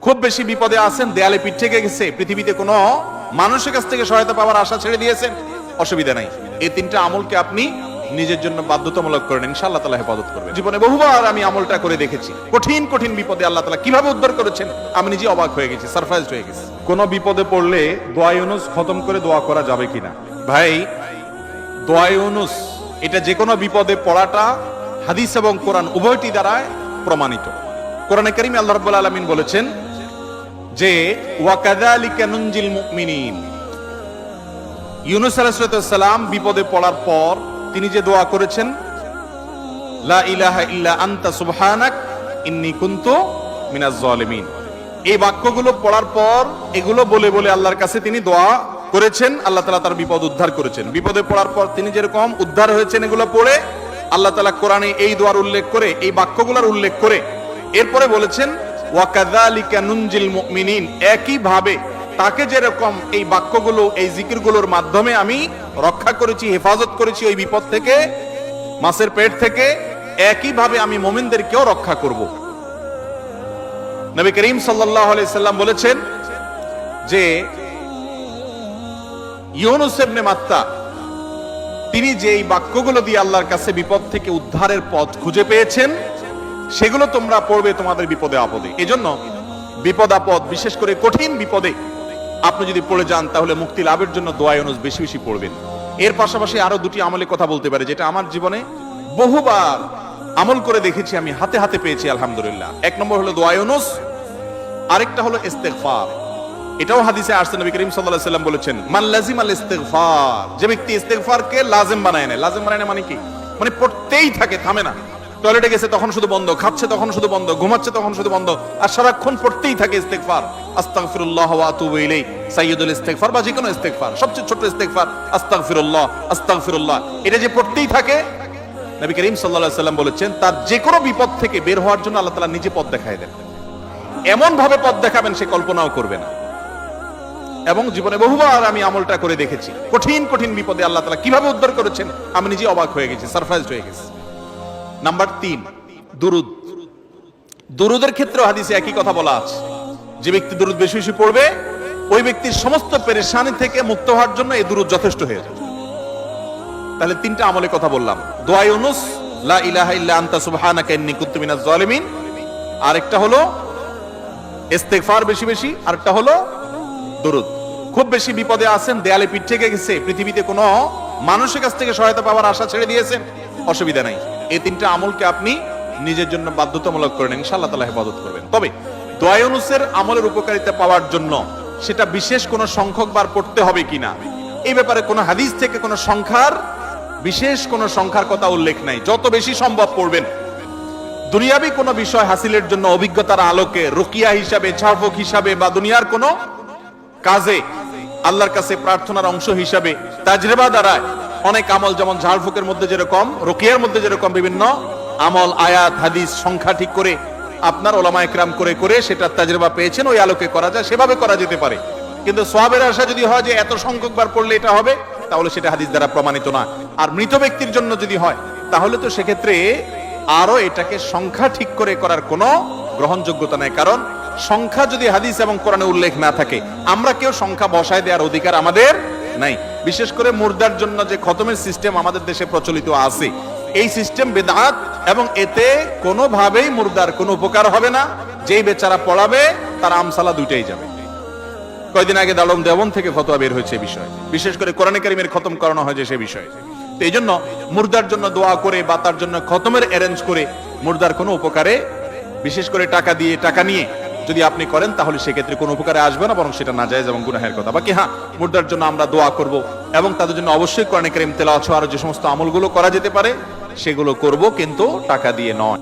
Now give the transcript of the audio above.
খুব বেশি বিপদে আছেন, দেয়ালে পিঠ থেকে গেছে, পৃথিবীতে কোনো মানুষের কাছ থেকে সহায়তা পাওয়ার আশা ছেড়ে দিয়েছেন, অসুবিধা নাই। এই তিনটা আমলকে আপনি নিজের জন্য বাধ্যতামূলক করেন, ইনশাআল্লাহ তাআলা হেফাজত করবেন। জীবনে বহুবার আমি আমলটা করে দেখেছি, কঠিন কঠিন বিপদে আল্লাহ তাআলা কিভাবে উদ্ধার করেছেন আমি নিজে অবাক হয়ে গেছি, সারপ্রাইজড হয়ে গেছি। কোন বিপদে পড়লে দোয়া ইউনুস খতম করে দোয়া করা যাবে কিনা? ভাই, দোয়া ইউনুস এটা যে কোনো বিপদে পড়াটা হাদিস এবং কোরআন উভয়টি দ্বারা প্রমাণিত। কোরআনে কারীমে আল্লাহ রাব্বুল আলামিন বলেছেন যে ওয়া কাযালিকা নুনজিল মুমিনিন। ইউনুস আলাইহিস সালাম বিপদে পড়ার পর তিনি যে দোয়া করেছেন, লা ইলাহা ইল্লা আনতা সুবহানাক ইন্নী কুনতু মিনাজ জালিমিন, এই বাক্যগুলো পড়ার পর এগুলো বলে বলে আল্লাহর কাছে তিনি দোয়া করেছেন, আল্লাহ তাআলা তার বিপদ উদ্ধার করেছেন। বিপদে পড়ার পর তিনি যেরকম উদ্ধার হয়েছেন এগুলো পড়ে আল্লাহ তাআলা কোরআনে এই দোয়ার উল্লেখ করে, এই বাক্যগুলোর উল্লেখ করে এরপরে বলেছেন ওয়া কাযালিকা নুনজিল মুমিনিন, একই ভাবে তাকে যেরকম এই বাক্যগুলো, এই জিকিরগুলোর মাধ্যমে আমি রক্ষা করেছি, হেফাজত করেছি ওই বিপদ থেকে, মাছের পেট থেকে, একই ভাবে আমি মুমিনদেরকেও রক্ষা করব। নবী করিম সাল্লাল্লাহু আলাইহি সাল্লাম বলেছেন যে ইউনুস ইবনে মাত্তা তিনি যে এই বাক্যগুলো দিয়ে আল্লাহর কাছে বিপদ থেকে উদ্ধারের পথ খুঁজে পেয়েছেন, সেগুলো তোমরা পড়বে তোমাদের বিপদে আপদে। এজন্য বিপদ আপদ, বিশেষ করে কঠিন বিপদে আপনি যদি পড়ে যান তাহলে মুক্তি লাভের জন্য দোয়া ইউনুস বেশি বেশি পড়বেন। এর পাশাপাশি আরো দুটি আমলের কথা বলতে পারি যেটা আমার জীবনে বহুবার আমল করে দেখেছি, আমি হাতে হাতে পেয়েছি আলহামদুলিল্লাহ। এক নম্বর হলো দোয়া ইউনুস, আরেকটা হলো ইস্তেগফার। এটাও হাদিসে আসছে, নবী করিম সাল্লাল্লাহু আলাইহি সাল্লাম বলেছেন মান লাজিমাল ইস্তেগফার, যে ব্যক্তি ইস্তেগফারকে লাজিম বানায় নেয়। লাজিম বানায় নেয় মানে কি? মানে পড়তেই থাকে, থামে না। টয়লেটে গেছে তখন শুধু বন্ধ, খাচ্ছে তখন শুধু বন্ধ, ঘুমাচ্ছে তখন শুধু বন্ধ, আর সারাক্ষণ পড়তেই থাকে ইস্তেগফার। আস্তাগফিরুল্লাহ ওয়া আতুবু ইলাইহি, সাইয়্যিদুল ইস্তেগফার বা যে কোনো ইস্তেগফার, সবচেয়ে ছোট ইস্তেগফার আস্তাগফিরুল্লাহ আস্তাগফিরুল্লাহ, এটা যে পড়তেই থাকে, নবী করিম সাল্লাল্লাহু আলাইহি সাল্লাম বলেছেন তার যে কোনো বিপদ থেকে বের হওয়ার জন্য আল্লাহ তাআলা নিজে পথ দেখায় দেন। এমন ভাবে পথ দেখাবেন সে কল্পনাও করবে না। এবং জীবনে বহুবার আমি আমলটা করে দেখেছি, কঠিন কঠিন বিপদে আল্লাহ তাআলা কিভাবে উদ্ধার করেছেন আমি নিজে অবাক হয়ে গেছি, সারপ্রাইজড হয়ে গেছি। নাম্বার 3, দুরুদ। দুরুদের ক্ষেত্রে হাদিসে একই কথা বলা আছে, যে ব্যক্তি দুরুদ বেশি বেশি পড়বে ওই ব্যক্তির সমস্ত পেরেশানি থেকে মুক্ত হওয়ার জন্য এই দুরুদ যথেষ্ট হয়ে যাবে। তাহলে 3টা আমলের কথা বললাম, দোয়া ইউনুস, লা ইলাহা ইল্লা আনতা সুবহানাকা ইন্নী কুনতু মিনাজ জালিমিন, আরেকটা হলো ইস্তেগফার বেশি বেশি, আরেকটা হলো দুরুদ। খুব বেশি বিপদে আছেন, দেয়ালে পিঠ থেকে গেছে, পৃথিবীতে কোনো মানুষের কাছ থেকে সহায়তা পাওয়ার আশা ছেড়ে দিয়েছেন, অসুবিধা নাই। এই 3টা আমলকে আপনি নিজের জন্য বাধ্যতামূলক করেন, ইনশাআল্লাহ তাআলা হেফাজত করবেন। তবে দোয়া ইউনুসের আমলের উপকারিতা পাওয়ার জন্য সেটা বিশেষ কোনো সংখ্যক বার পড়তে হবে কিনা, এই ব্যাপারে কোনো হাদিস থেকে কোনো সংখ্যার, বিশেষ কোনো সংখ্যার কথা উল্লেখ নাই। যত বেশি সম্ভব পড়বেন। দুনিয়াবি কোনো বিষয় হাসিলের জন্য অভিজ্ঞতার আলোকে, রুকিয়া হিসাবে, ঝাড়ফুঁক হিসাবে, বা দুনিয়ার কোনো কাজে আল্লাহর কাছে প্রার্থনার অংশ হিসাবে তাজরিবা দ্বারা অনেক আমল, যেমন ঝাড়ফুঁকের মধ্যে যেরকম, রুকিয়ার মধ্যে যেরকম বিভিন্ন আমল, আয়াত, হাদিস, সংখ্যা ঠিক করে আপনার ওলামায়ে কেরাম করে করে সেটা তাজরিবা পেয়েছেন, ওই আলোকে করা যায়, সেভাবে করা যেতে পারে। কিন্তু সওয়াবের আশা যদি হয় যে এত সংখ্যক বার পড়লে এটা হবে, তাহলে সেটা হাদিস দ্বারা প্রমাণিত না। আর মৃত ব্যক্তির জন্য যদি হয় তাহলে তো সেক্ষেত্রে আরো এটাকে সংখ্যা ঠিক করে করার কোনো গ্রহণযোগ্যতা নাই। কারণ সংখ্যা যদি হাদিস এবং কোরআনে উল্লেখ না থাকে, আমরা কেউ সংখ্যা বসায় দেওয়ার অধিকার আমাদের নাই। বিশেষ করে মুর্দার জন্য যে খতমের সিস্টেম আমাদের দেশে প্রচলিত আছে, এই সিস্টেম বেদাত, এবং এতে কোনোভাবেই মুর্দার কোনো উপকার হবে না। যেই বেচারা পড়াবে তার আমসালা দুইটাই যাবে। কয়েকদিন আগে দালম দেওবন থেকে ফতোয়া বের হয়েছে বিষয়, বিশেষ করে কোরআনে কারীমের খতম করানো হয়েছে সে বিষয়ে। তো এই জন্য মুর্দার জন্য দোয়া করে বা তার জন্য খতমের অ্যারেঞ্জ করে মুর্দার কোনো উপকারে, বিশেষ করে টাকা দিয়ে, টাকা নিয়ে যদি আপনি করেন তাহলে সেক্ষেত্রে কোনো উপকারে আসবে না, বরং সেটা নাজায়েজ এবং গুনাহের কথা। বাকি হ্যাঁ, মুর্দার জন্য আমরা দোয়া করব এবং তাদের জন্য অবশ্যই কোরআনে কারীম তেলাওয়াত সহ আরো যে সমস্ত আমলগুলো করা যেতে পারে সেগুলো করব, কিন্তু টাকা দিয়ে নয়।